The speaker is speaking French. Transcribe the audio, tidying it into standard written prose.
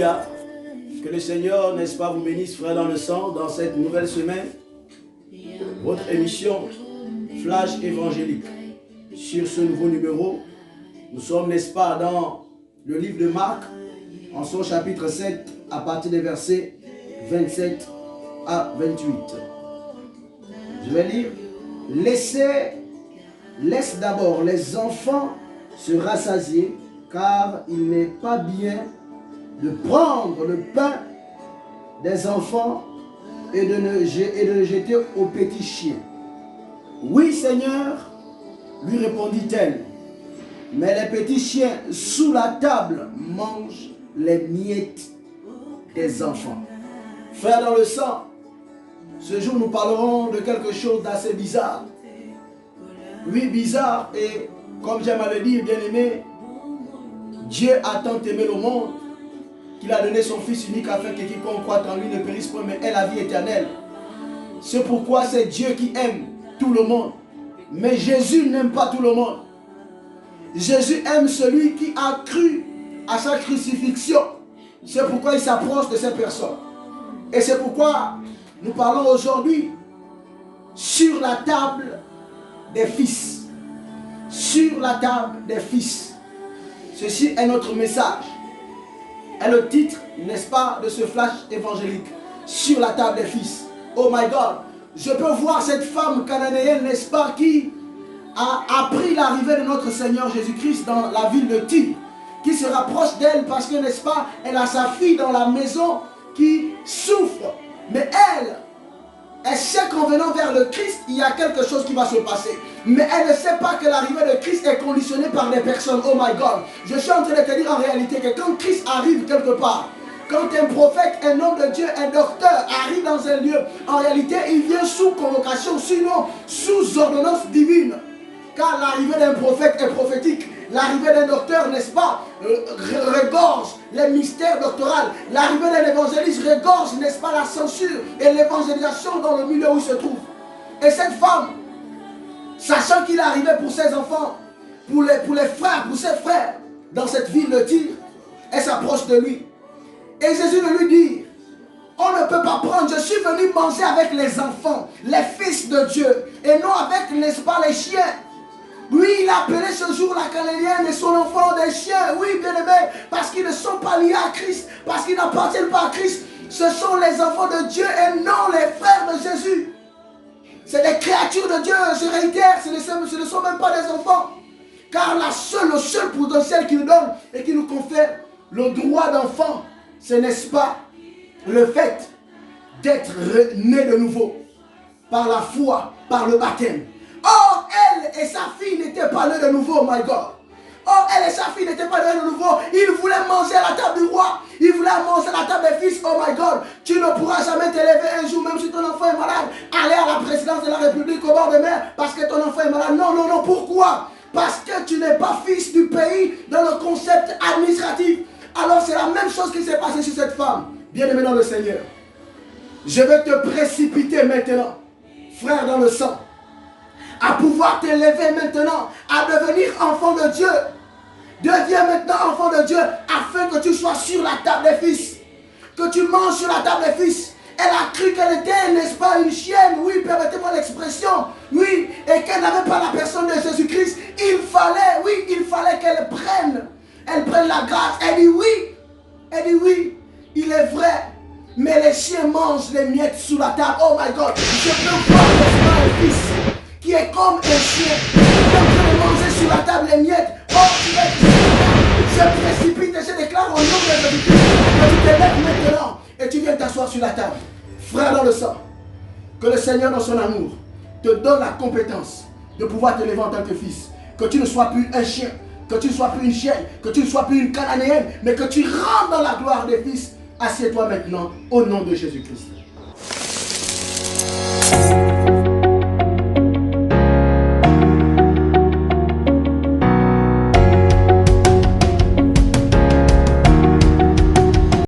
Alléluia. Que le Seigneur, n'est-ce pas, vous bénisse, frère dans le sang, dans cette nouvelle semaine. Votre émission Flash évangélique. Sur ce nouveau numéro, nous sommes, n'est-ce pas, dans le livre de Marc, en son chapitre 7, à partir des versets 27 à 28. Je vais lire. Laisse d'abord les enfants se rassasier, car il n'est pas bien de prendre le pain des enfants et de le jeter aux petits chiens. Oui, Seigneur, lui répondit-elle, mais les petits chiens sous la table mangent les miettes des enfants. Frères dans le sang, ce jour nous parlerons de quelque chose d'assez bizarre. Oui, bizarre, et comme j'aime à le dire, bien-aimé, Dieu a tant aimé le monde qu'il a donné son Fils unique afin que quiconque croit en lui ne périsse point, mais ait la vie éternelle. C'est pourquoi c'est Dieu qui aime tout le monde. Mais Jésus n'aime pas tout le monde. Jésus aime celui qui a cru à sa crucifixion. C'est pourquoi il s'approche de ces personnes. Et c'est pourquoi nous parlons aujourd'hui sur la table des fils. Sur la table des fils. Ceci est notre message. Et le titre, n'est-ce pas, de ce flash évangélique. Sur la table des fils. Oh my God. Je peux voir cette femme cananéenne, n'est-ce pas, qui a appris l'arrivée de notre Seigneur Jésus-Christ dans la ville de Tyr. Qui se rapproche d'elle parce que, n'est-ce pas, elle a sa fille dans la maison qui souffre. Mais elle sait qu'en venant vers le Christ, il y a quelque chose qui va se passer. Mais elle ne sait pas que l'arrivée de Christ est conditionnée par des personnes. Oh my God. Je suis en train de te dire en réalité que quand Christ arrive quelque part, quand un prophète, un homme de Dieu, un docteur arrive dans un lieu, en réalité, il vient sous convocation, sinon sous ordonnance divine. Car l'arrivée d'un prophète est prophétique. L'arrivée d'un docteur, n'est-ce pas, regorge les mystères doctoraux. L'arrivée d'un évangéliste regorge, n'est-ce pas, la censure et l'évangélisation dans le milieu où il se trouve. Et cette femme, sachant qu'il est arrivé pour ses enfants, pour les frères, pour ses frères, dans cette ville de Tyr, elle s'approche de lui. Et Jésus de lui dit, on ne peut pas prendre, je suis venu manger avec les enfants, les fils de Dieu, et non avec, n'est-ce pas, les chiens. Oui, il a appelé ce jour la Cananéenne et son enfant des chiens. Oui, bien aimé, parce qu'ils ne sont pas liés à Christ, parce qu'ils n'appartiennent pas à Christ. Ce sont les enfants de Dieu et non les frères de Jésus. C'est des créatures de Dieu, je réitère, ce ne sont même pas des enfants. Car le seul potentiel qu'il nous donne et qui nous confère le droit d'enfant, ce n'est-ce pas le fait d'être né de nouveau par la foi, par le baptême. Or, elle et sa fille n'étaient pas nées de nouveau, my God. Or, elle et sa fille n'étaient pas nées de nouveau. Ils voulaient manger à la table du roi. Ils voulaient manger à la table des fils. Oh my God. Tu ne pourras jamais t'élever un jour, même si ton enfant est malade, aller à la présidence de la République au bord de mer parce que ton enfant est malade. Non, non, non. Pourquoi? Parce que tu n'es pas fils du pays dans le concept administratif. Alors, c'est la même chose qui s'est passée sur cette femme. Bien-aimé dans le Seigneur. Je vais te précipiter maintenant, frère dans le sang, à pouvoir t'élever maintenant, à devenir enfant de Dieu. Deviens maintenant enfant de Dieu, afin que tu sois sur la table des fils. Que tu manges sur la table des fils. Elle a cru qu'elle était, n'est-ce pas, une chienne. Oui, permettez-moi l'expression. Oui, et qu'elle n'avait pas la personne de Jésus-Christ. Il fallait qu'elle prenne. Elle prenne la grâce. Elle dit oui, il est vrai. Mais les chiens mangent les miettes sous la table. Oh my God, je peux voir un fils qui est comme un chien, qui est en train de manger sur la table les miettes. Oh, je précipite et je déclare au nom de Jésus-Christ que tu te lèves maintenant et tu viens t'asseoir sur la table. Frère dans le sang, que le Seigneur dans son amour te donne la compétence de pouvoir te lever en tant que fils. Que tu ne sois plus un chien, que tu ne sois plus une chienne, que tu ne sois plus une cananéenne, mais que tu rentres dans la gloire des fils. Assieds-toi maintenant au nom de Jésus-Christ.